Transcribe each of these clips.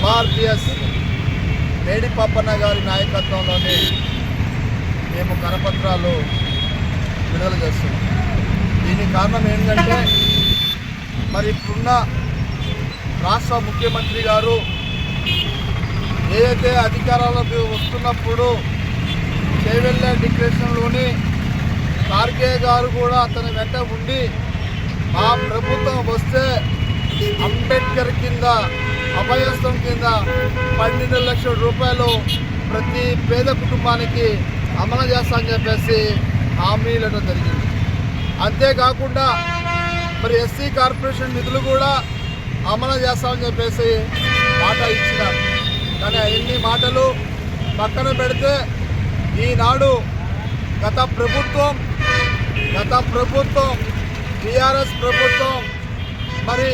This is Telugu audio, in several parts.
ఎంఆర్పిఎస్ మేడి పాపన్న గారి నాయకత్వంలోనే మేము కరపత్రాలు విడుదల చేస్తున్నాం. దీనికి కారణం ఏంటంటే మరి ఇప్పుడున్న రాష్ట్ర ముఖ్యమంత్రి గారు ఏదైతే అధికారాలకు వస్తున్నప్పుడు చేవెళ్ళ డిక్లరేషన్లోని ఖార్గే గారు కూడా అతని వెంట ఉండి మా ప్రభుత్వం వస్తే అంబేద్కర్ కింద అభయస్థం కింద 12 లక్షల రూపాయలు ప్రతి పేద కుటుంబానికి అమలు చేస్తామని చెప్పేసి హామీ ఇవ్వడం జరిగింది. అంతేకాకుండా మరి ఎస్సీ కార్పొరేషన్ నిధులు కూడా అమలు చేస్తామని చెప్పేసి మాట ఇచ్చినారు. కానీ అన్ని మాటలు పక్కన పెడితే ఈనాడు గత ప్రభుత్వం టీఆర్ఎస్ ప్రభుత్వం మరి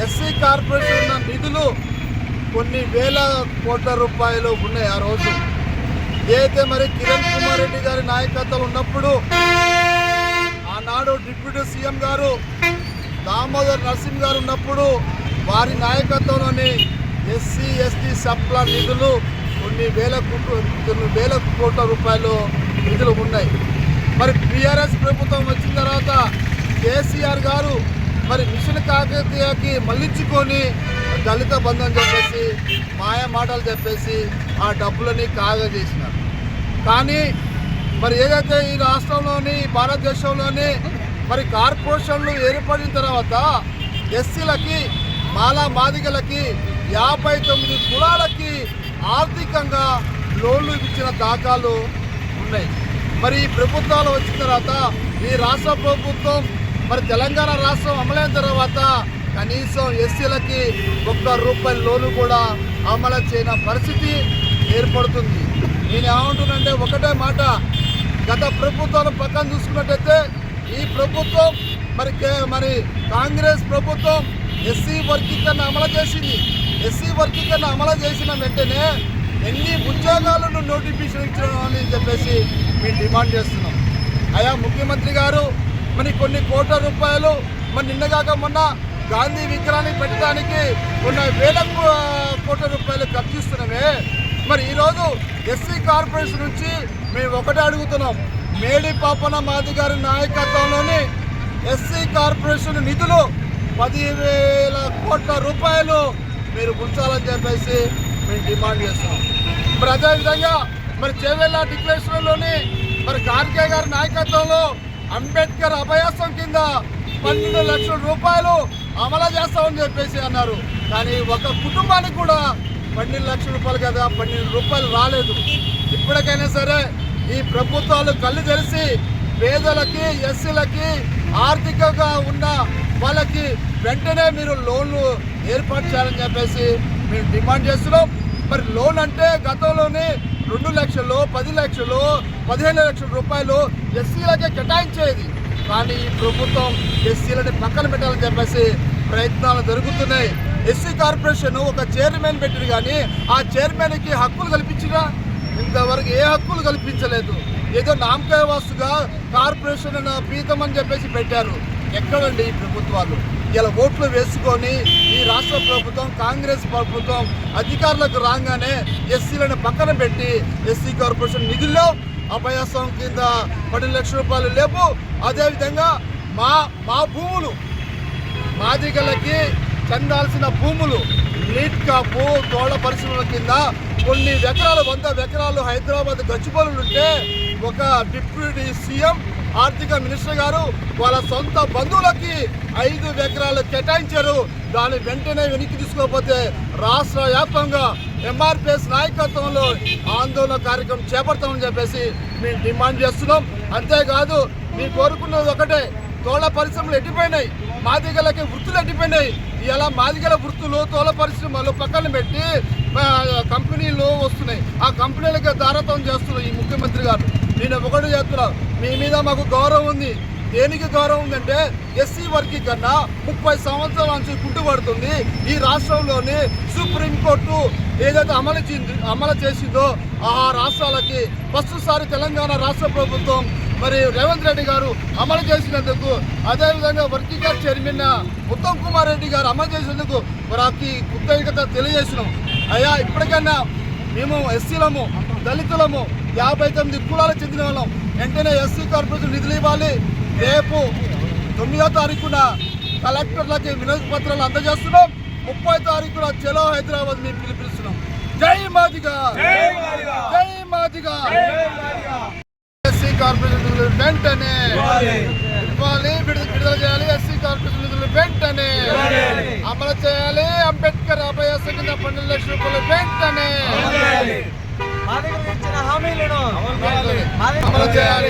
ఎస్సీ కార్పొరేషన్ ఉన్న నిధులు కొన్ని వేల కోట్ల రూపాయలు ఉన్నాయి. ఆ రోజు ఏదైతే మరి కిరణ్ కుమార్ రెడ్డి గారి నాయకత్వం ఉన్నప్పుడు ఆనాడు డిప్యూటీ సీఎం గారు దామోదర్ నరసింహ్ గారు ఉన్నప్పుడు వారి నాయకత్వంలోని ఎస్సీ ఎస్టీ సప్లా నిధులు కొన్ని వేల కోట్ల రూపాయలు నిధులు ఉన్నాయి. మరి టీఆర్ఎస్ ప్రభుత్వం వచ్చిన తర్వాత కేసీఆర్ గారు మరి మిషన్ కాకతీయకి మళ్ళించుకొని దళిత బంధం చెప్పేసి మాయ మాటలు చెప్పేసి ఆ డబ్బులని కాగజేసినారు. కానీ మరి ఏదైతే ఈ రాష్ట్రంలోని భారతదేశంలోని మరి కార్పొరేషన్లు ఏర్పడిన తర్వాత ఎస్సీలకి మాలా మాదిగలకి 59 కులాలకి ఆర్థికంగా లోన్లు ఇచ్చిన దాఖలు ఉన్నాయి. మరి ఈ ప్రభుత్వాలు వచ్చిన తర్వాత ఈ రాష్ట్ర ప్రభుత్వం మరి తెలంగాణ రాష్ట్రం అమలైన తర్వాత కనీసం ఎస్సీలకి ₹1 లోను కూడా అమలు చేయని పరిస్థితి ఏర్పడుతుంది. నేను ఏమంటున్నానంటే ఒకటే మాట, గత ప్రభుత్వాలు పక్కన చూసుకున్నట్టయితే ఈ ప్రభుత్వం మరి కాంగ్రెస్ ప్రభుత్వం ఎస్సీ వర్గీకరణ అమలు చేసింది. ఎస్సీ వర్గీకరణ అమలు చేసిన వెంటనే ఎన్ని ఉద్యోగాలను నోటిఫికేషన్ ఇచ్చామని చెప్పేసి మేము డిమాండ్ చేస్తున్నాం. అయా ముఖ్యమంత్రి గారు మరి కొన్ని కోట్ల రూపాయలు మరి నిన్నగాక మొన్న గాంధీ విగ్రహాన్ని పెట్టడానికి కొన్ని వేల కోట్ల రూపాయలు ఖర్చిస్తున్నామే. మరి ఈరోజు ఎస్సీ కార్పొరేషన్ నుంచి మేము ఒకటే అడుగుతున్నాం, మేడి పాపన్న మాది గారి నాయకత్వంలోని ఎస్సీ కార్పొరేషన్ నిధులు 10,000 కోట్ల రూపాయలు మీరు ఉంచాలని చెప్పేసి మేము డిమాండ్ చేస్తున్నాం. మరి అదేవిధంగా మరి చేవెళ్ళ డిక్లరేషన్లోని మరి ఖార్గే గారి నాయకత్వంలో అంబేద్కర్ అభయాసం కింద 12 లక్షల రూపాయలు అమలు చేస్తామని చెప్పేసి అన్నారు. కానీ ఒక కుటుంబానికి కూడా 12 లక్షల రూపాయలు కదా 12 రూపాయలు రాలేదు. ఇప్పటికైనా సరే ఈ ప్రభుత్వాలు కళ్ళు తెరిచి పేదలకి ఎస్సీలకి ఆర్థికంగా ఉన్న వాళ్ళకి వెంటనే మీరు లోన్లు ఏర్పాటు చేయాలని చెప్పేసి మేము డిమాండ్ చేస్తున్నాం. మరి లోన్ అంటే గతంలోనే 2 లక్షలు 10 లక్షలు 15 లక్షల రూపాయలు ఎస్సీలకే కేటాయించేది. కానీ ఈ ప్రభుత్వం ఎస్సీలని పక్కన పెట్టాలని చెప్పేసి ప్రయత్నాలు జరుగుతున్నాయి. ఎస్సీ కార్పొరేషన్ ఒక చైర్మన్ పెట్టింది, కానీ ఆ చైర్మన్కి హక్కులు కల్పించినా ఇంతవరకు ఏ హక్కులు కల్పించలేదు. ఏదో నామకాయ వాస్తుగా కార్పొరేషన్ పీతం అని చెప్పేసి పెట్టారు. ఎక్కడండి ఈ ప్రభుత్వాలు? ఇలా ఓట్లు వేసుకొని ఈ రాష్ట్ర ప్రభుత్వం కాంగ్రెస్ ప్రభుత్వం అధికారులకు రాగానే ఎస్సీలను పక్కన పెట్టి ఎస్సీ కార్పొరేషన్ నిధుల్లో అభయాసం కింద 10 లక్షల రూపాయలు లేవు. అదేవిధంగా మా భూములు మాదిగలకి చెందాల్సిన భూములు నీట్ కాపు తోళ్ల పరిశ్రమల కింద కొన్ని ఎకరాలు 100 ఎకరాలు హైదరాబాద్ గచ్చిబౌలిలో ఉంటే ఒక డిప్యూటీ సీఎం ఆర్థిక మినిస్టర్ గారు వాళ్ళ సొంత బంధువులకి 5 ఎకరాలు కేటాయించారు. దాన్ని వెంటనే వెనక్కి తీసుకోకపోతే రాష్ట్ర వ్యాప్తంగా ఎంఆర్పిఎస్ నాయకత్వంలో ఆందోళన కార్యక్రమం చేపడతామని చెప్పేసి మేము డిమాండ్ చేస్తున్నాం. అంతేకాదు మేము కోరుకున్నది ఒకటే, తోళ్ల పరిశ్రమలు ఎట్టిపోయినాయి, మాదిగలకి వృత్తులు ఎట్టిపోయినాయి. ఇలా మాదిగల వృత్తులు తోళ్ల పరిశ్రమలు పక్కన పెట్టి కంపెనీలు వస్తున్నాయి. ఆ కంపెనీలకి దారతం చేస్తున్నారు ఈ ముఖ్యమంత్రి గారు. నేను ఒకటి చేస్తున్నా, మీ మీద మాకు గౌరవం ఉంది. దేనికి గౌరవం ఉందంటే ఎస్సీ వర్గీకరణ 30 సంవత్సరాల నుంచి కుంటుపడుతుంది. ఈ రాష్ట్రంలోని సుప్రీంకోర్టు ఏదైతే అమలు చేసిందో ఆ రాష్ట్రాలకి ఫస్ట్సారి తెలంగాణ రాష్ట్ర ప్రభుత్వం మరి రేవంత్ రెడ్డి గారు అమలు చేసినందుకు, అదేవిధంగా వర్గీకరణ చైర్మన్ ఉత్తమ్ కుమార్ రెడ్డి గారు అమలు చేసినందుకు వారికి కృతజ్ఞత తెలియజేస్తున్నాం. అయ్యా ఇప్పటికైనా మేము ఎస్సీలము, దళితులము, 59 కులాలకు చెందిన వాళ్ళం. వెంటనే ఎస్సీ కార్పొరేషన్ నిధులు ఇవ్వాలి. రేపు 9వ తారీఖున కలెక్టర్లకి వినతి పత్రాలు అందజేస్తున్నాం. 30వ తారీఖున చలో హైదరాబాద్ మేము పిలుపునిస్తున్నాం. జై మాదిగా, జై మాదిగా. ఎస్సీ కార్పొరేషన్ నిధులు వెంటనే ఇవ్వాలి, విడుదల చేయాలి. ఎస్సీ కార్పొరేషన్ నిధులు వెంటనే అమలు చేయాలి. అంబేద్కర్ అభయాస కింద 12 లక్షల రూపాయలు వెంటనే అమలు చేయాలి.